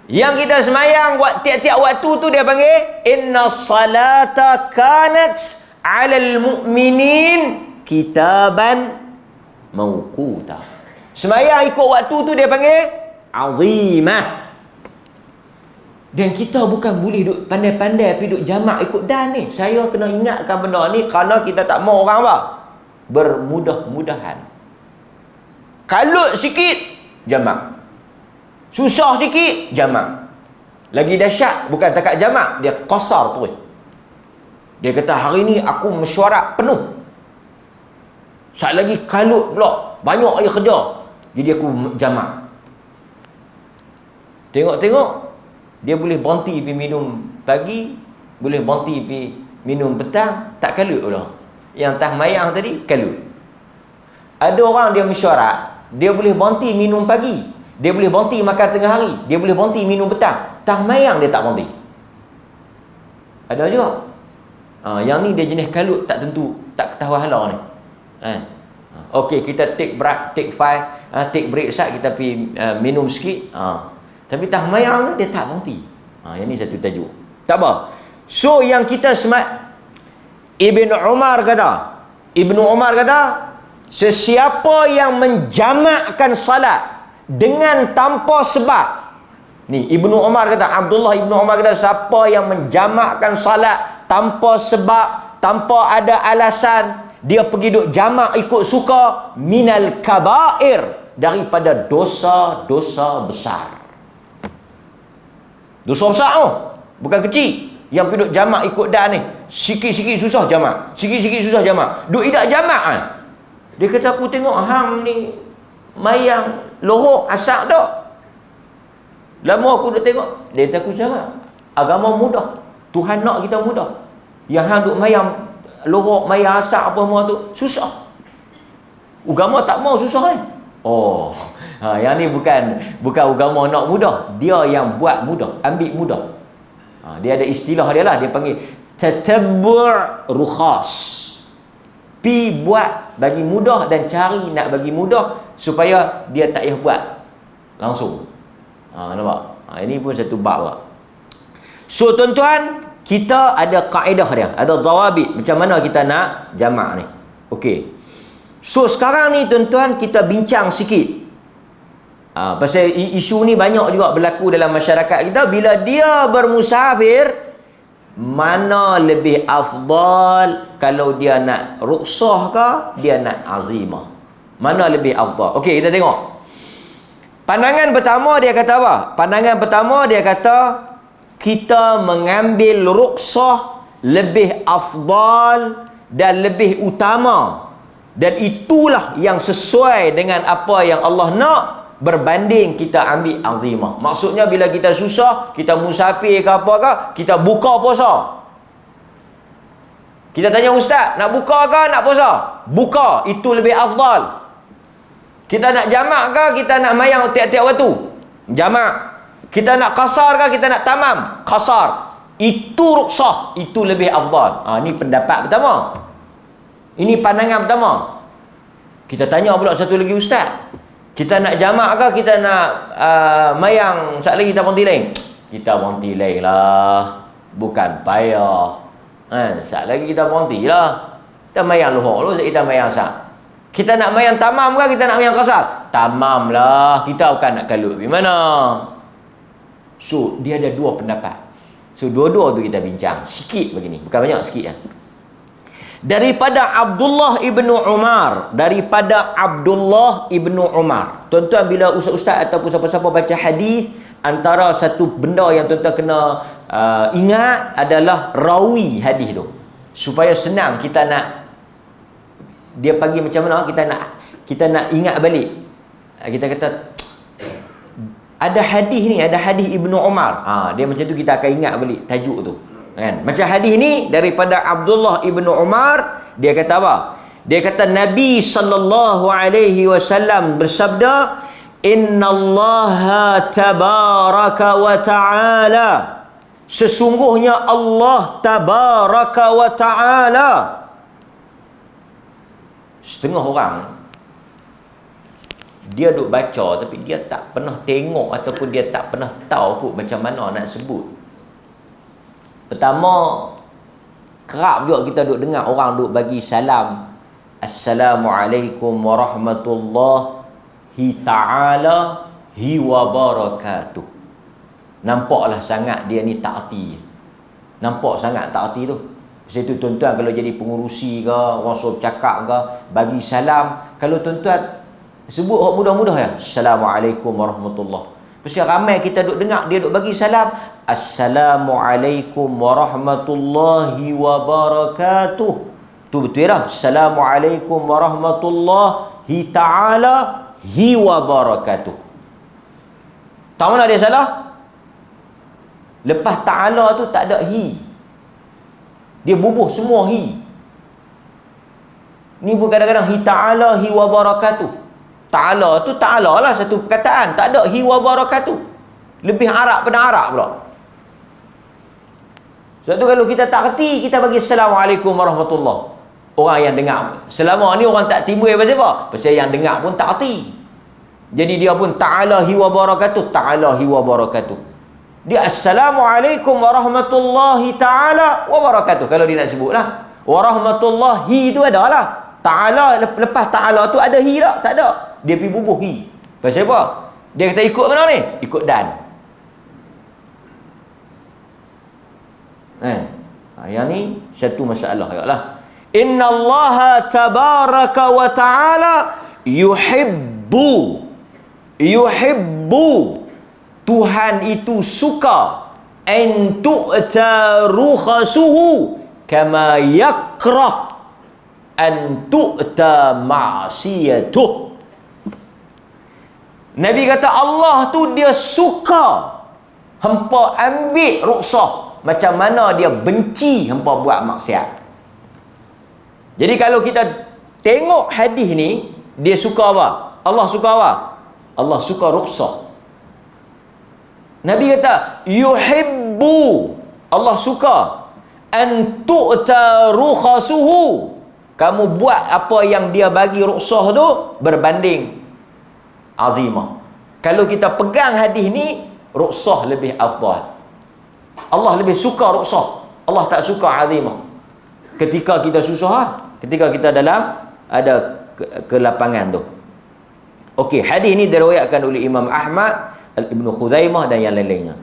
Yang kita semayang tiap-tiap waktu tu dia panggil inna salata kanat 'alal mu'minin kitaban mawquta. Semayang ikut waktu tu dia panggil azimah. Dan kita bukan boleh duk pandai-pandai pergi duk jamak ikut dan ni. Saya kena ingatkan benda ni kerana kita tak mau orang apa? Bermudah-mudahan. Kalut sikit jamak. Susah sikit, jamak. Lagi dahsyat, bukan takat jamak, dia qasar terus. Dia kata, hari ni aku mesyuarat penuh. Saat lagi kalut pula, banyak je kerja. Jadi aku jamak. Tengok-tengok, dia boleh berhenti pergi minum pagi, boleh berhenti pergi minum petang, tak kalut pula. Yang tak mayang tadi, kalut. Ada orang dia mesyuarat, dia boleh berhenti minum pagi, dia boleh berhenti makan tengah hari, dia boleh berhenti minum petang. Tah mayang dia tak berhenti. Ada juga. Yang ni dia jenis kalut tak tentu, tak ketahuan hala ni. Kan? Okey, kita take break sat, kita pergi minum sikit. Tapi tah mayang dia tak berhenti. Yang ni satu tajuk. Tak apa. So yang kita Ibnu Umar kata, sesiapa yang menjamakkan salat dengan tanpa sebab. Ni Ibnu Umar kata, Abdullah Ibnu Umar kata, siapa yang menjamakkan salat tanpa sebab, tanpa ada alasan, dia pergi duk jamak ikut suka, minal kabair, daripada dosa-dosa besar. Dosa besar tu, bukan kecil. Yang pergi duk jamak ikut dan ni, sikit-sikit susah jamak, sikit-sikit susah jamak, duk idak jamak kan. Dia kata, aku tengok hang ni mayang lohok asak tak. Lama aku duk tengok, dia kata aku jamak. Agama mudah, Tuhan nak kita mudah. Yang hang duk mayang lohok, mayang asak apa semua tu susah. Agama tak mau susah kan. Yang ni bukan agama nak mudah, dia yang buat mudah, ambil mudah. Dia ada istilah dia lah, dia panggil tatabbu' rukhas. Pi buat bagi mudah dan cari nak bagi mudah supaya dia tak payah buat langsung. Nampak? Ini pun satu bab lah. So tuan-tuan, kita ada kaedah dia, ada dawabit macam mana kita nak jamak ni. Okey. So sekarang ni tuan-tuan, kita bincang sikit. Pasal isu ni banyak juga berlaku dalam masyarakat kita. Bila dia bermusafir, mana lebih afdal, kalau dia nak ruksah ke, dia nak azimah? Mana lebih afdal? Okey, kita tengok. Pandangan pertama dia kata apa? Pandangan pertama dia kata, kita mengambil ruksah lebih afdal dan lebih utama. Dan itulah yang sesuai dengan apa yang Allah nak, berbanding kita ambil azimah. Maksudnya bila kita susah, kita musafir ke apa ke, kita buka puasa. Kita tanya ustaz, nak buka ke nak puasa? Buka, itu lebih afdal. Kita nak jamak ke, kita nak mayang tiap-tiap waktu? Jamak. Kita nak qasar ke, kita nak tamam? Qasar. Itu ruksah, itu lebih afdal. Ini pendapat pertama. Ini pandangan pertama. Kita tanya pula satu lagi ustaz, kita nak jamak ke, kita nak mayang sat lagi kita berhenti lain? Kita berhenti lain lah, bukan payah. Sat lagi kita berhenti lah. Kita mayang lohok dulu, kita mayang sat. Kita nak mayang tamam ke, kita nak mayang qasar? Tamam lah, kita bukan nak kalut di mana. So dia ada dua pendapat. So dua-dua tu kita bincang sikit begini, bukan banyak, sikit lah. Daripada Abdullah ibnu Umar, tuan-tuan, bila ustaz-ustaz ataupun siapa-siapa baca hadis, antara satu benda yang tuan-tuan kena ingat adalah rawi hadis tu, supaya senang kita nak, dia panggil macam mana, kita nak ingat balik. Kita kata ada hadis ni, ada hadis Ibnu Umar, dia macam tu, kita akan ingat balik tajuk tu kan. Macam hadis ni daripada Abdullah Ibnu Umar, dia kata apa? Dia kata Nabi sallallahu alaihi wasallam bersabda, innallaha tabaraka wa ta'ala, sesungguhnya Allah tabaraka wa ta'ala. Setengah orang dia duk baca tapi dia tak pernah tengok ataupun dia tak pernah tahu kot macam mana nak sebut. Pertama, kerap juga kita duk dengar orang duk bagi salam, Assalamualaikum warahmatullahi ta'ala wa barakatuh. Nampaklah sangat dia ni tak erti. Nampak sangat tak erti tu. Sebab itu tuan-tuan kalau jadi pengurusi ke, orang suruh cakap ke, bagi salam, kalau tuan-tuan sebut mudah-mudah ya, Assalamualaikum warahmatullahi. Pasal ramai kita duk dengar dia duk bagi salam, Assalamualaikum warahmatullahi wabarakatuh. Tu betul dah. Assalamualaikum warahmatullahi ta'ala wa barakatuh. Tahu mana dia salah? Lepas ta'ala tu tak ada hi. Dia bubuh semua hi. Ni pun kadang-kadang hi ta'ala wa barakatuh. Ta'ala tu ta'ala lah satu perkataan, tak ada hi wa barakatuh. Lebih Arab pada Arab pula. Sebab tu kalau kita tak kerti, kita bagi Assalamualaikum warahmatullahi. Orang yang dengar, selama ni orang tak timbul pasal apa? Pasal yang dengar pun tak kerti. Jadi dia pun ta'ala wa barakatuh, ta'ala wa barakatuh. Dia Assalamualaikum warahmatullahi ta'ala wa barakatuh. Kalau dia nak sebut lah, warahmatullahi tu ada lah. Ta'ala, lepas ta'ala tu ada hi tak? Tak ada. Dia pergi bubuh hi. Pasal apa? Dia kata ikut mana ni? Ikut dan. Yang ni satu masalah lah. Inna Allah tabaraka wa ta'ala yuhibbu. Tuhan itu suka an tu'ta rukhasuhu kama yakrah an tu'ta ma'siyatuh. Nabi kata Allah tu dia suka hampa ambil rukhsah macam mana dia benci hampa buat maksiat. Jadi kalau kita tengok hadis ni, dia suka apa? Allah suka apa? Allah suka rukhsah. Nabi kata yuhibbu, Allah suka an tu'ta rukhasuhu. Kamu buat apa yang dia bagi rukhsah tu berbanding azimah. Kalau kita pegang hadis ni, rukhsah lebih afdal. Allah lebih suka rukhsah. Allah tak suka azimah. Ketika kita susah, ketika kita dalam ada kelapangan tu. Okey, hadis ni diriwayatkan oleh Imam Ahmad, Ibnu Khuzaimah dan yang lain-lainnya.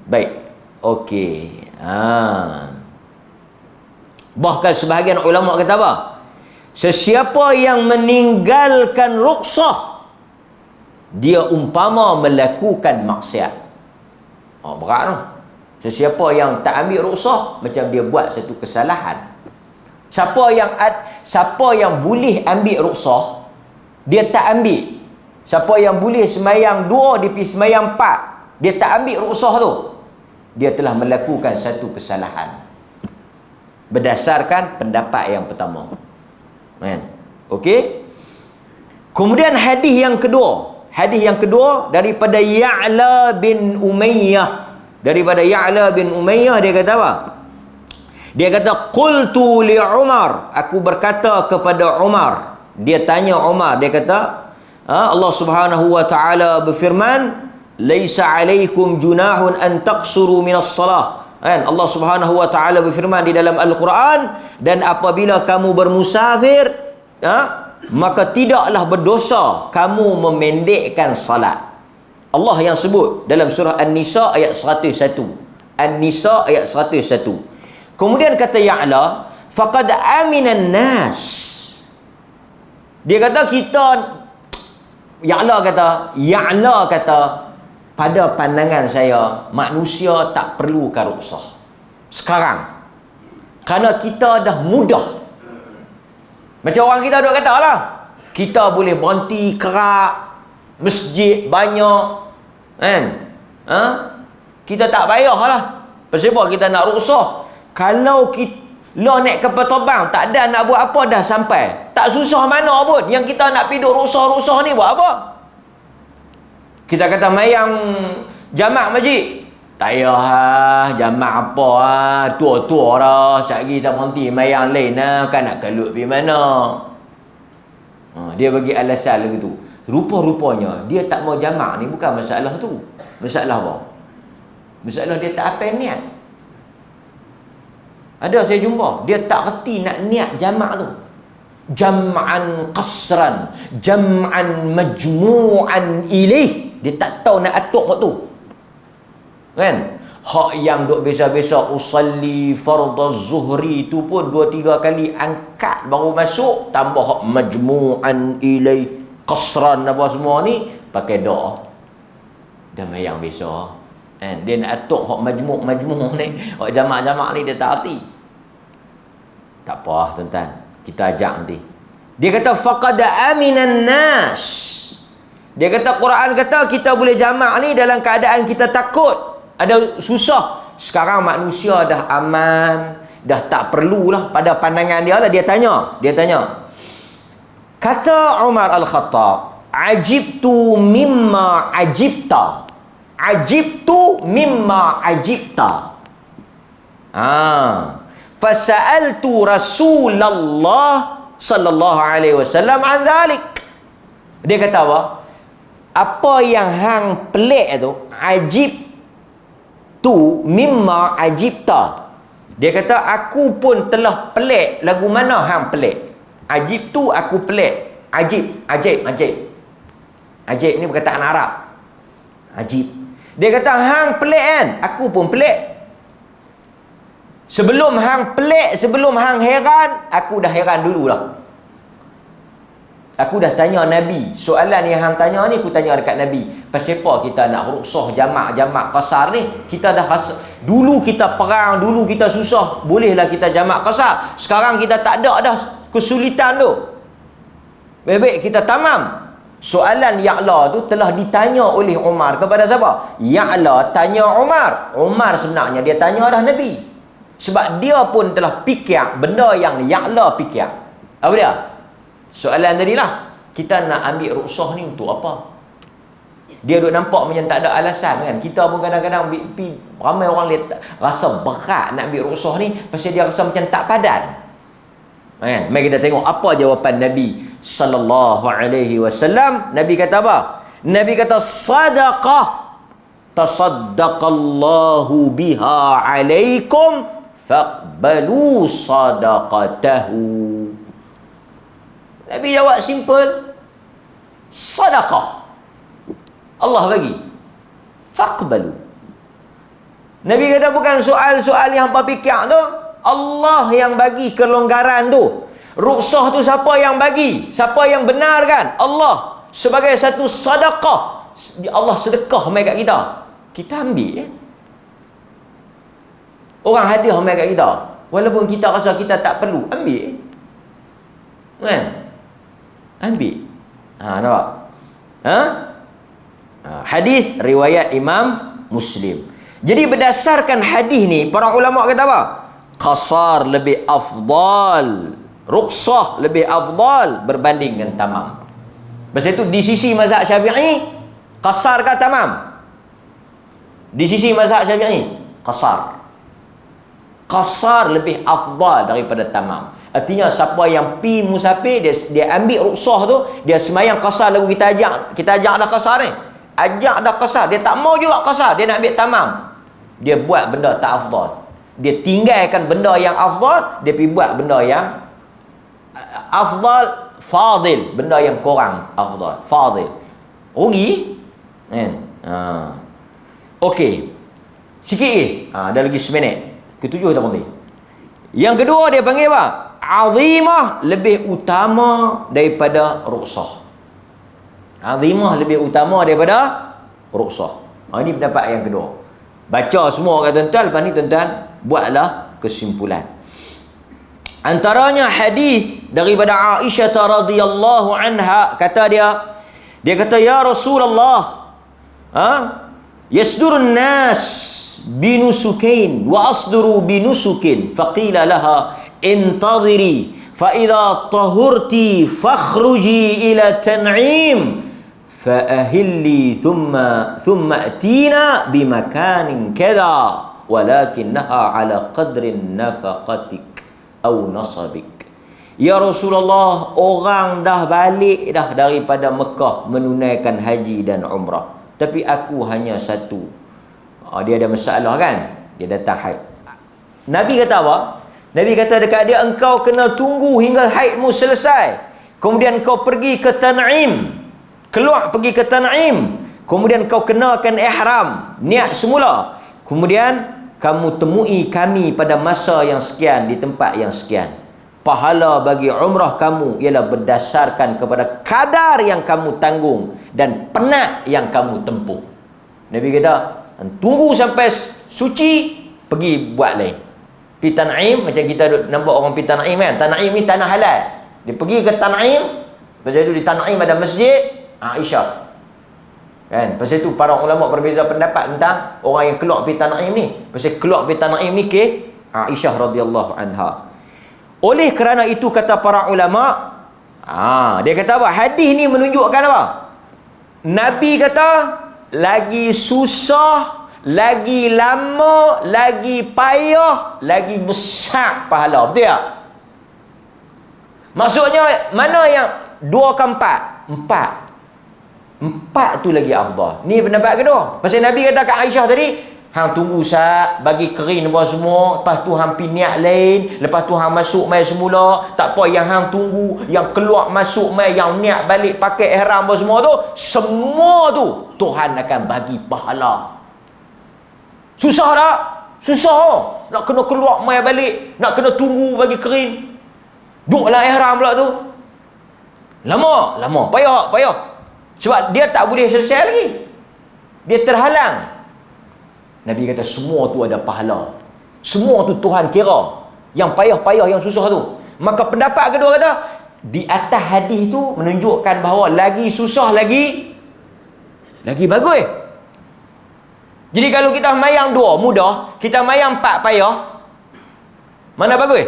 Baik. Okey. Bahkan sebahagian ulama kata apa? Sesiapa yang meninggalkan rukhsah, dia umpama melakukan maksiat. Berat tu. Sesiapa yang tak ambil rukhsah, macam dia buat satu kesalahan. Siapa yang boleh ambil rukhsah, dia tak ambil. Siapa yang boleh semayang 2, dia pergi semayang 4, dia tak ambil rukhsah tu, dia telah melakukan satu kesalahan. Berdasarkan pendapat yang pertama. Okey. Kemudian hadis yang kedua daripada Ya'la bin Umayyah. Daripada Ya'la bin Umayyah, dia kata apa? Dia kata qultu li Umar, aku berkata kepada Umar. Dia tanya Umar, dia kata Allah Subhanahu wa taala berfirman, laisa alaikum junahun an taqsuru minas salah. Allah Subhanahu wa taala berfirman di dalam Al-Quran, dan apabila kamu bermusafir, maka tidaklah berdosa kamu memendekkan salat. Allah yang sebut dalam surah An-Nisa ayat 101. An-Nisa ayat 101. Kemudian kata Ya'la, faqad aminan nas. Dia kata Ya'la kata, pada pandangan saya, manusia tak perlukan rukhsah sekarang. Kerana kita dah mudah. Macam orang kita duk kata lah, kita boleh berhenti kerap, masjid banyak, kan? Kita tak payah lah. Pasal apa kita nak rukhsah? Kalau kita naik kapal terbang, tak ada nak buat apa, dah sampai. Tak susah mana pun. Yang kita nak piduk rukhsah ni buat apa? Kita kata mayang jamak masjid, tak payah jamak apa tua-tua dah. Sekejap lagi kita berhenti mayang lain kan nak kelut pergi mana. Dia bagi alasan begitu. Rupa-rupanya dia tak mau jamak ni bukan masalah tu. Masalah apa? Masalah dia tak apa niat. Ada saya jumpa, dia tak reti nak niat jamak tu. Jam'an qasran, jam'an majmu'an ilaih. Dia tak tahu nak atuk waktu. Kan? Hak yang duk biasa-biasa usalli fardaz zuhri tu pun 2-3 kali angkat baru masuk, tambah hak majmu'an ilaih, qasran apa semua ni pakai doa. Dah mayang biasa. Kan? Dia nak atuk hak majmu' ni, hak jamak-jamak ni dia tak reti. Tak apa tuan-tuan, kita ajak nanti. Dia kata faqad aminan nas. Dia kata Quran kata kita boleh jamak ni dalam keadaan kita takut, ada susah. Sekarang manusia dah aman, dah tak perlulah pada pandangan dia lah. Dia tanya. Kata Umar Al-Khattab, ajibtu mimma ajibta. Ajibtu mimma ajibta. Fasa'altu Rasulullah sallallahu alaihi wasallam an dhalik. Dia kata apa? Apa yang hang pelik tu, ajib tu mimma ajibta. Dia kata aku pun telah pelik. Lagu mana hang pelik? Ajib tu aku pelik. Ajib ni perkataan Arab. Ajib. Dia kata hang pelik kan? Aku pun pelik. Sebelum hang pelik, sebelum hang heran, aku dah heran dululah. Aku dah tanya Nabi. Soalan yang hang tanya ni aku tanya dekat Nabi. Pasal apa kita nak ruksah jamak qasar ni? Kita dah rasa dulu kita perang, dulu kita susah, bolehlah kita jamak qasar. Sekarang kita tak ada dah kesulitan tu. Baik kita tamam. Soalan Ya'la tu telah ditanya oleh Umar kepada siapa? Ya'la tanya Umar. Umar sebenarnya dia tanya dah Nabi. Sebab dia pun telah fikir benda yang Ya'la fikir. Apa dia? Soalan tadilah, kita nak ambil ruksah ni untuk apa? Dia duk nampak macam tak ada alasan kan. Kita pun kadang-kadang ramai orang rasa berat nak ambil ruksah ni pasal dia rasa macam tak padan. Kan? Mari kita tengok apa jawapan Nabi sallallahu alaihi wasallam. Nabi kata apa? Nabi kata sadaqah tasaddaqallahu biha alaikum faqbalu sadaqatahu. Nabi jawab simple, sadaqah Allah bagi, faqbalu. Nabi kata bukan soal-soal yang hampa fikir tu, Allah yang bagi kelonggaran tu. Ruksah tu siapa yang bagi? Siapa yang benarkan? Allah. Sebagai satu sedekah, Allah sedekah mai kat kita. Kita ambil Orang hadiah mai kat kita. Walaupun kita rasa kita tak perlu, ambil. Kan? Ambil. Nampak? Hadis riwayat Imam Muslim. Jadi berdasarkan hadis ni, para ulama kata apa? Qasar lebih afdal, ruksah lebih afdal berbanding dengan tamam. Pasal itu di sisi mazhab Syafi'i qasar ke tamam? Di sisi mazhab Syafi'i qasar. Qasar lebih afdal daripada tamam. Artinya siapa yang pi musafir, dia ambil ruksah tu, dia semayang qasar lagu kita ajak dah qasar ni. Ajak dah qasar, dia tak mau juga qasar, dia nak ambil tamam. Dia buat benda tak afdal. Dia tinggalkan benda yang afdal, dia pergi buat benda yang afdal fadil, benda yang kurang afdal, fadil. Rugi kan? Okey. Sikit ada lagi seminit. Ketujuh tak boleh. Yang kedua dia panggil apa? Azimah lebih utama daripada ruksah. Azimah lebih utama daripada ruksah. Ini pendapat yang kedua. Baca semua kat tuan-tuan, lepas ni tuan-tuan buatlah kesimpulan. Antaranya hadis daripada Aisyah radhiyallahu anha, kata dia kata ya Rasulullah, yasdurun nas binusukain wa asduru binusukin faqila laha intadhiri fa idza tahurti fakhruji ila tan'im fa'ahilli thumma atina bimakanin kadha walakinnaha ala qadrin nafaqatik aw nasabik. Ya Rasulullah, orang dah balik dah daripada Mekah menunaikan haji dan umrah, tapi aku hanya satu. Dia ada masalah kan, dia datang haid. Nabi kata apa? Nabi kata dekat dia, engkau kena tunggu hingga haidmu selesai, kemudian kau pergi ke Tan'im, keluar pergi ke Tan'im, kemudian kau kenakan ihram, niat semula, kemudian kamu temui kami pada masa yang sekian di tempat yang sekian. Pahala bagi umrah kamu ialah berdasarkan kepada kadar yang kamu tanggung dan penat yang kamu tempuh. Nabi kata, tunggu sampai suci, pergi buat lain. Pergi Tan'im, macam kita nampak orang pergi Tan'im kan. Tan'im ni tanah halal. Dia pergi ke Tan'im, pasal itu di Tan'im ada masjid Aisyah. Kan? Pasal itu para ulama berbeza pendapat tentang orang yang keluar pergi Tan'im ni. Pasal keluar pergi Tan'im ni ke Aisyah radhiyallahu anha. Oleh kerana itu kata para ulama, dia kata apa? Hadis ni menunjukkan apa? Nabi kata lagi susah, lagi lama, lagi payah, lagi besar pahala. Betul tak? Maksudnya mana yang 2 ke 4? 4 tu lagi afdal. Ni pendapat kedua. Pasal Nabi kata kat Aisyah tadi, hang tunggu sat, bagi kering apa semua, lepas tu hang pergi niat lain, lepas tu hang masuk mai semula, tak apa yang hang tunggu, yang keluar masuk mai, yang niat balik pakai ihram apa semua tu, semua tu Tuhan akan bagi pahala. Susah tak? Susah. Nak kena keluar mai balik, nak kena tunggu bagi kering. Duduklah ihram pula tu. Lama, payah. Sebab dia tak boleh selesai lagi. Dia terhalang. Nabi kata semua tu ada pahala. Semua tu Tuhan kira. Yang payah-payah, yang susah tu. Maka pendapat kedua kata, di atas hadis tu menunjukkan bahawa lagi susah lagi bagus. Jadi kalau kita mayang 2 mudah, kita mayang 4 payah, mana bagus?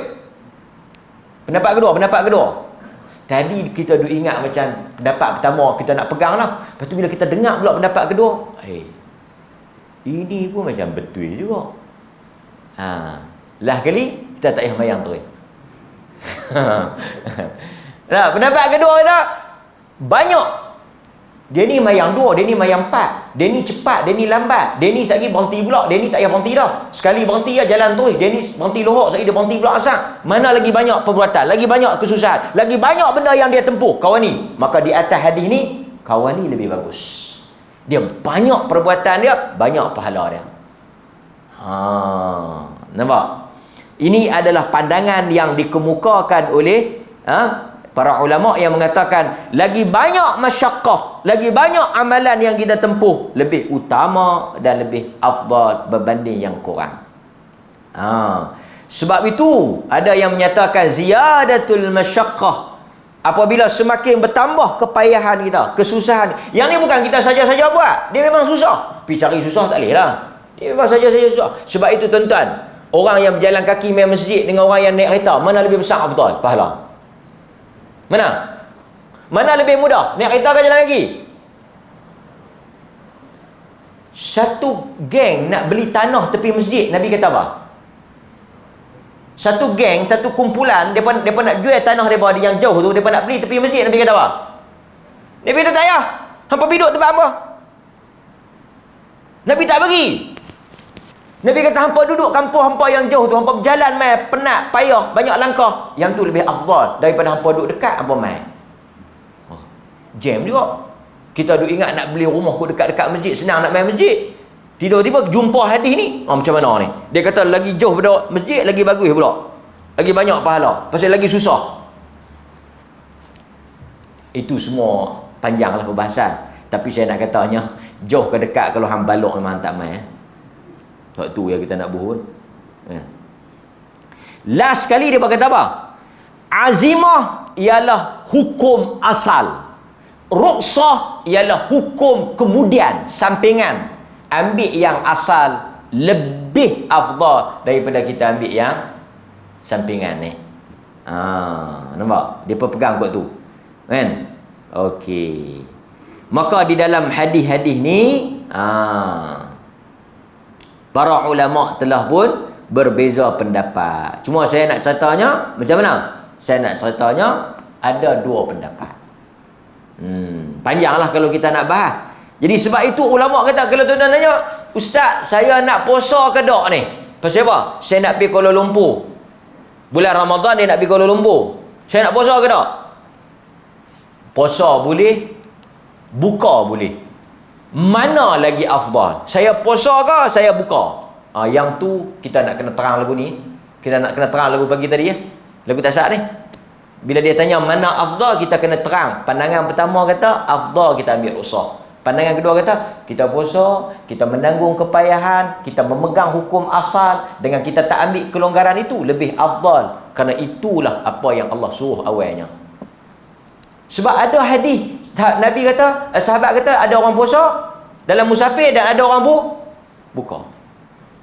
Pendapat kedua. Tadi kita duk ingat macam pendapat pertama kita nak pegang lah. Lepas tu bila kita dengar pula pendapat kedua, ini pun macam betul juga. Lah kali kita tak payah mayang terus. Nah, pendapat kedua kata banyak. Dia ni mayang 2, dia ni mayang 4. Dia ni cepat, dia ni lambat. Dia ni sekali berhenti pula, dia ni tak payah berhenti dah. Sekali berhenti lah jalan terus. Dia ni berhenti lohok, sekali dia berhenti pula asal. Mana lagi banyak perbuatan, lagi banyak kesusahan, lagi banyak benda yang dia tempuh kawan ni. Maka di atas hadis ni, kawan ni lebih bagus. Dia banyak perbuatan dia, banyak pahala dia. Nampak? Ini adalah pandangan yang dikemukakan oleh para ulama yang mengatakan lagi banyak masyaqqah, lagi banyak amalan yang kita tempuh lebih utama dan lebih afdal berbanding yang kurang. Sebab itu ada yang menyatakan ziyadatul masyaqqah, apabila semakin bertambah kepayahan kita, kesusahan. Yang ni bukan kita saja-saja buat. Dia memang susah. Pergi cari susah tak boleh lah. Dia memang saja-saja susah. Sebab itu tuan-tuan, orang yang berjalan kaki main masjid dengan orang yang naik kereta, mana lebih besar afdal pahala? Mana lebih mudah? Naik kereta ke jalan kaki? Satu geng nak beli tanah tepi masjid, Nabi kata apa? Satu geng, satu kumpulan, mereka nak jual tanah mereka yang jauh tu, mereka nak beli tepi masjid, Nabi kata apa? Nabi kata tak payah, hampa duduk tempat hampa. Nabi tak bagi. Nabi kata hampa duduk kampung hampa yang jauh tu, hampa berjalan mai penat, payah, banyak langkah. Yang tu lebih afdal daripada hampa duduk dekat hampa mai. Jam juga. Kita duk ingat nak beli rumah kot dekat-dekat masjid, senang nak main masjid. Tiba-tiba jumpa hadis ni, macam mana ni? Dia kata lagi jauh pada masjid lagi bagus pula. Lagi banyak pahala, pasal lagi susah. Itu semua panjanglah perbahasan. Tapi saya nak katanya, jauh ke dekat kalau hang balok memang tak main. Sebab tu yang kita nak buhun. Last sekali dia berkata apa? Azimah ialah hukum asal. Ruksah ialah hukum kemudian, sampingan. Ambil yang asal lebih afdal daripada kita ambil yang sampingan ni. Nampak? Dia pegang kot tu. Kan? Okey. Maka di dalam hadis-hadis ni, para ulama telah pun berbeza pendapat. Cuma saya nak ceritanya macam mana? Saya nak ceritanya ada dua pendapat. Panjanglah kalau kita nak bahas. Jadi sebab itu ulama kata, kalau tuan-tuan tanya, Ustaz, saya nak puasa ke tak ni? Pasal apa? Saya nak pergi Kuala Lumpur. Bulan Ramadan dia nak pergi Kuala Lumpur. Saya nak puasa ke tak? Puasa boleh, buka boleh. Mana lagi afdal? Saya puasa ke saya buka? Yang tu kita nak kena terang lagu ni. Kita nak kena terang lagu pagi tadi ya. Lagu tak sah ni. Bila dia tanya mana afdal, kita kena terang. Pandangan pertama kata afdal kita ambil rukhsah. Pandangan kedua kata kita puasa, kita menanggung kepayahan, kita memegang hukum asal, dengan kita tak ambil kelonggaran itu lebih afdal, kerana itulah apa yang Allah suruh awalnya. Sebab ada hadis Nabi kata, sahabat kata ada orang puasa dalam musafir dan ada orang buka.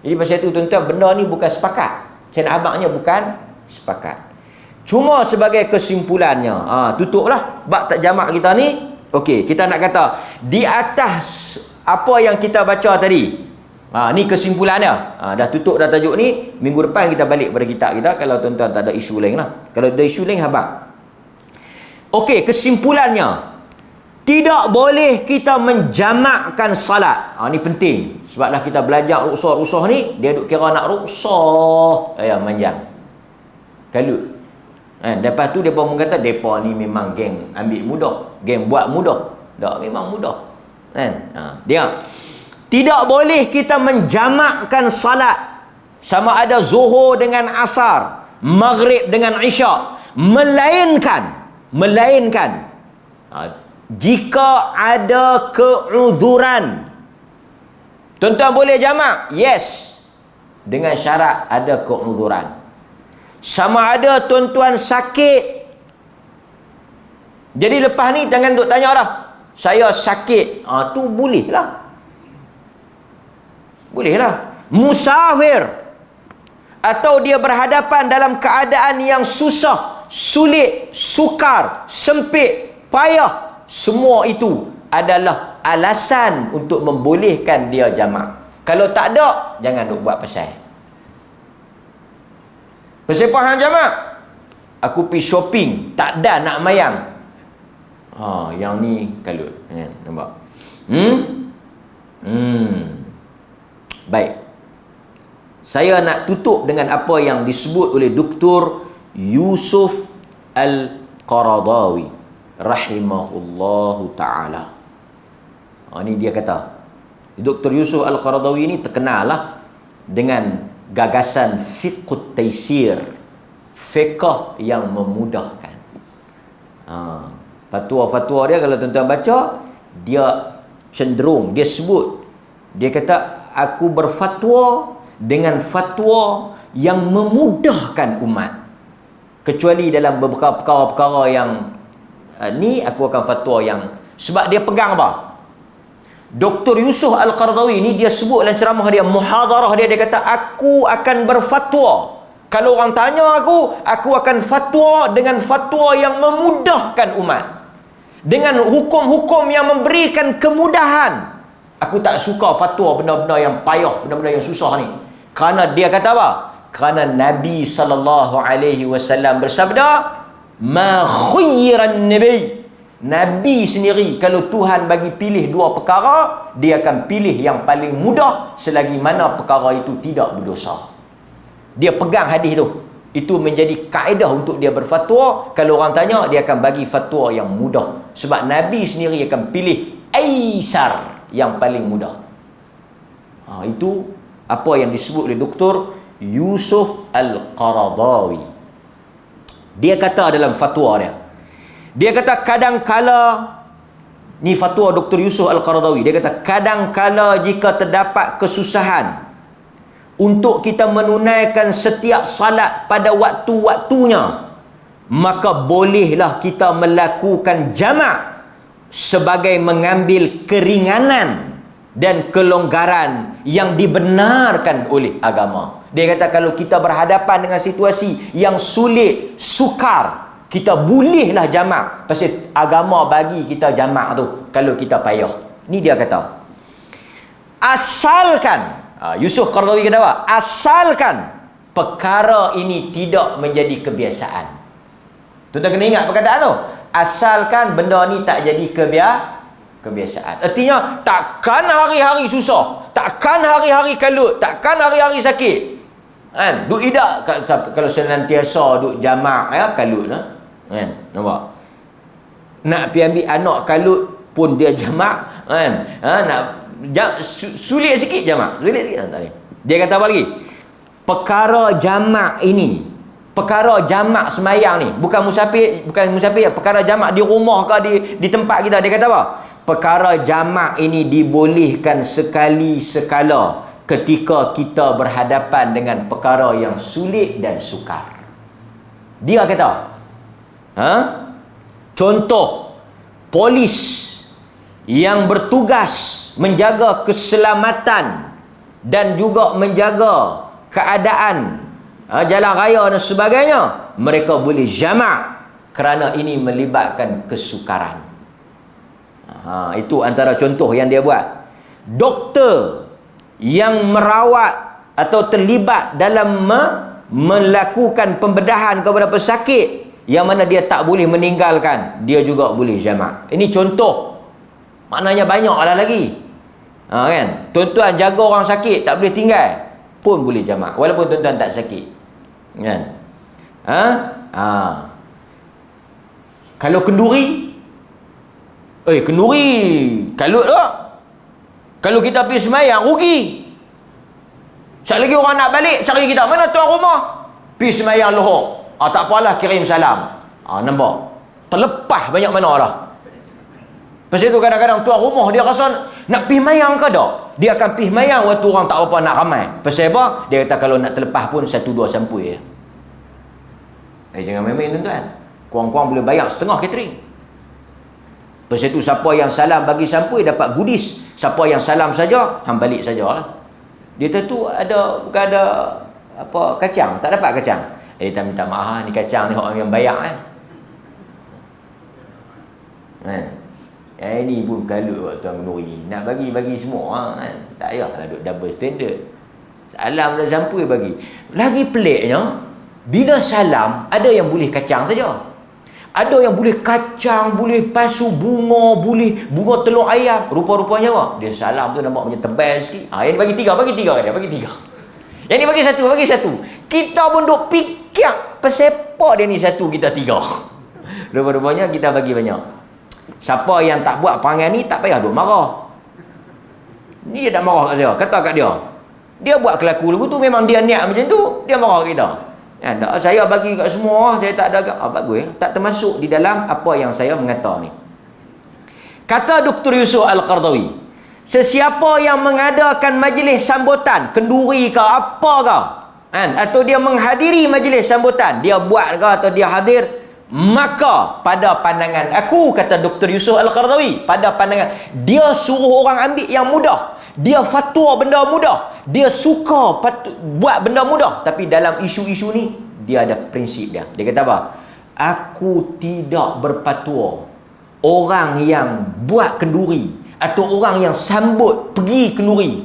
Jadi pasal itu tuan-tuan, benda ni bukan sepakat. Saya nak abangnya bukan sepakat. Cuma sebagai kesimpulannya, tutuplah bab tak jamak kita ni. Okey, kita nak kata di atas apa yang kita baca tadi. Ni kesimpulannya. Dah tutup dah tajuk ni. Minggu depan kita balik pada kitab kita, kalau tuan-tuan tak ada isu lain lah. Kalau ada isu lain, habaq. Okey, kesimpulannya, tidak boleh kita menjamakkan salat. Ni penting. Sebablah kita belajar ruksah-ruksah ni, dia duk kira nak ruksah. Manjang. Kalut. Lepas tu mereka pun kata, mereka ni memang geng ambil mudah, geng buat mudah. Tak, memang mudah. Dia tidak boleh kita menjamakkan salat, sama ada zuhur dengan asar, maghrib dengan isyak, melainkan jika ada keuzuran. Tuan-tuan boleh jamak? Yes, dengan syarat ada keuzuran. Sama ada tuan-tuan sakit. Jadi lepas ni jangan duk tanya dah, saya sakit. Tu boleh lah. Boleh lah. Musafir, atau dia berhadapan dalam keadaan yang susah, sulit, sukar, sempit, payah, semua itu adalah alasan untuk membolehkan dia jamak. Kalau tak ada, jangan duk buat pasal. Persepahan jamak. Aku pergi shopping, tak ada nak mayang. Yang ni kalut. Nampak? Baik. Saya nak tutup dengan apa yang disebut oleh Dr. Yusuf Al-Qaradawi rahimahullahu ta'ala. Ini dia kata. Dr. Yusuf Al-Qaradawi ini terkenal lah dengan gagasan fiqh taysir, fiqh yang memudahkan. Fatwa-fatwa dia kalau tuan-tuan baca, dia cenderung, dia sebut, dia kata, aku berfatwa dengan fatwa yang memudahkan umat, kecuali dalam beberapa perkara-perkara yang ni aku akan fatwa yang, sebab dia pegang apa? Dr. Yusuf Al-Qaradawi ni dia sebut dalam ceramah dia, muhadarah dia, dia kata, aku akan berfatwa. Kalau orang tanya aku akan fatwa dengan fatwa yang memudahkan umat, dengan hukum-hukum yang memberikan kemudahan. Aku tak suka fatwa benda-benda yang payah, benda-benda yang susah ni. Kerana dia kata apa? Kerana Nabi SAW bersabda, ma khuyyiran nabi. Nabi sendiri, kalau Tuhan bagi pilih dua perkara, dia akan pilih yang paling mudah selagi mana perkara itu tidak berdosa. Dia pegang hadis tu. Itu menjadi kaedah untuk dia berfatwa. Kalau orang tanya, dia akan bagi fatwa yang mudah. Sebab Nabi sendiri akan pilih aisar, yang paling mudah. Itu apa yang disebut oleh Dr. Yusuf Al-Qaradawi. Dia kata dalam fatwa dia kata kadangkala, ni fatwa Dr. Yusuf Al-Qaradawi, dia kata kadangkala jika terdapat kesusahan untuk kita menunaikan setiap salat pada waktu-waktunya, maka bolehlah kita melakukan jamak sebagai mengambil keringanan dan kelonggaran yang dibenarkan oleh agama. Dia kata kalau kita berhadapan dengan situasi yang sulit, sukar, kita bolehlah jamak. Pasal agama bagi kita jamak tu kalau kita payah. Ni dia kata. Asalkan, Yusuf Qaradawi kata apa? Asalkan perkara ini tidak menjadi kebiasaan. Tuan-tuan kena ingat perkataan tu. Asalkan benda ni tak jadi kebiasaan. Artinya takkan hari-hari susah, takkan hari-hari kalut, takkan hari-hari sakit. Kan? Duk idak kalau senantiasa duk jamak ya kalut lah. Kan? Nampak? Nak pergi ambil anak kalut pun dia jamak, kan? Sulit sikit jamak. Sulit sikit tak boleh. Dia kata apa lagi? Perkara jamak ini, perkara jamak semayang ni, bukan musafir, perkara jamak di rumah ke di tempat kita. Dia kata apa? Perkara jamak ini dibolehkan sekali sekala ketika kita berhadapan dengan perkara yang sulit dan sukar. Dia kata, contoh, polis yang bertugas menjaga keselamatan dan juga menjaga keadaan jalan raya dan sebagainya, mereka boleh jamak kerana ini melibatkan kesukaran. Itu antara contoh yang dia buat. Doktor yang merawat atau terlibat dalam melakukan pembedahan kepada pesakit yang mana dia tak boleh meninggalkan, dia juga boleh jamak. Ini contoh. Maknanya banyaklah lagi. Kan? Tuan-tuan jaga orang sakit tak boleh tinggal pun boleh jamak walaupun tuan-tuan tak sakit. Kan? Kalau kenduri, kenduri kalut tak? Kalau kita pergi semayang, rugi. Sekali lagi orang nak balik, cari kita. Mana tuan rumah? Pergi semayang lohok. Tak apalah, kirim salam. Nampak? Terlepas banyak mana dah. Pasal itu kadang-kadang tuan rumah dia rasa nak pergi mayang ke tak? Dia akan pergi mayang waktu orang tak apa nak ramai. Pasal apa? Dia kata kalau nak terlepas pun 1-2 sampul je. Jangan main-main tuan-tuan. Kurang-kurang boleh bayar setengah catering. Pasal itu siapa yang salam bagi sampul dapat goodies. Siapa yang salam saja, hang balik sajalah. Dia tu bukan ada apa kacang, tak dapat kacang. Dia minta maaf, ni kacang ni orang yang bayar kan. Ini pun kalut Tuan Nuri. Nak bagi semua kan. Tak payahlah duk double standard. Salam dah sampul bagi. Lagi peliknya, bila salam ada yang boleh kacang saja. Ada yang boleh kacang, boleh pasu bunga, boleh bunga telur ayam. Rupa-rupanya apa? Dia salam tu nampak macam tebal sikit. Yang ni bagi tiga dia, bagi tiga. Yang ni bagi satu. Kita pun duk fikir pesepak dia ni satu, kita tiga. Rupa-rupanya kita bagi banyak. Siapa yang tak buat perangai ni tak payah duk marah. Ni dia tak marah kat saya, kata kat dia. Dia buat kelaku lagu tu memang dia niat macam tu, dia marah kat kita. Saya bagi kat semua, saya tak ada bagus. Tak termasuk di dalam apa yang saya mengata ni. Kata Dr. Yusof Al-Qaradawi, sesiapa yang mengadakan majlis sambutan, kenduri ke apa ke, atau dia menghadiri majlis sambutan, dia buat ke atau dia hadir, maka pada pandangan aku, kata Dr. Yusof Al-Qaradawi, pada pandangan dia suruh orang ambil yang mudah, dia fatwa benda mudah, dia suka buat benda mudah, tapi dalam isu-isu ni dia ada prinsip dia. Dia kata apa? Aku tidak berfatwa orang yang buat kenduri atau orang yang sambut pergi kenduri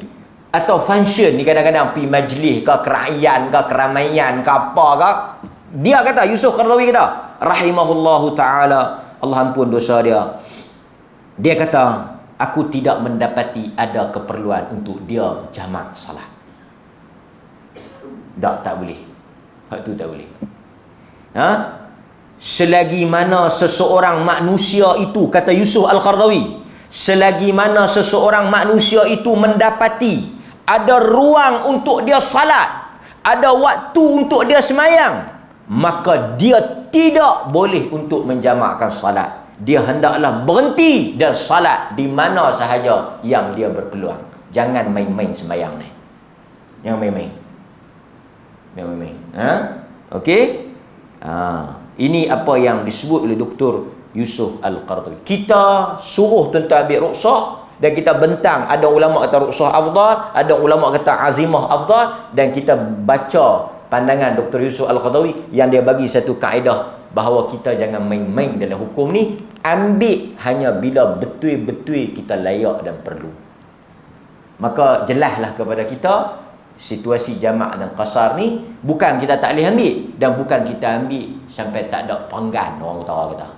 atau function ni, kadang-kadang pergi majlis ke kerajaan ke keramaian ke apa ke. Dia kata, Yusof Qaradawi kata, rahimahullahu ta'ala, Allah ampun dosa dia. Dia kata, aku tidak mendapati ada keperluan untuk dia jamak salat. Tak boleh. Hak tu tak boleh. Selagi mana seseorang manusia itu, kata Yusof Al-Qaradawi, selagi mana seseorang manusia itu mendapati ada ruang untuk dia salat, ada waktu untuk dia semayang, maka dia tidak boleh untuk menjamakkan salat. Dia hendaklah berhenti dan salat di mana sahaja yang dia berpeluang. Jangan main-main sembahyang ni. Jangan main-main. Jangan main-main. Okey? Ini apa yang disebut oleh Dr. Yusof Al-Qaradawi. Kita suruh tuan-tuan ambil rukhsah dan kita bentang. Ada ulama kata rukhsah afdal, ada ulama kata azimah afdal, dan kita baca pandangan Dr. Yusof Al-Qaradawi yang dia bagi satu kaedah bahawa kita jangan main-main dalam hukum ni. Ambil hanya bila betul-betul kita layak dan perlu. Maka jelaslah kepada kita situasi jamak dan qasar ni bukan kita tak boleh ambil, dan bukan kita ambil sampai tak ada panggan, orang utara kata.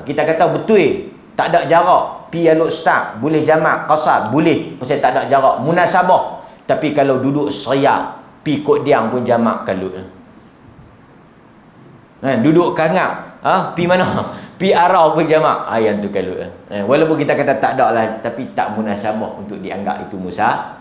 Kita kata betul tak ada jarak, pi aluk start boleh jamak qasar boleh pasal tak ada jarak munasabah. Tapi kalau duduk seriak pi kod diang pun jamak kalut. Duduk kangap pi mana? Pi arau pun jamak. Yang tu kalut. Walaupun kita kata tak ada lah, tapi tak munasabah untuk dianggap itu musa.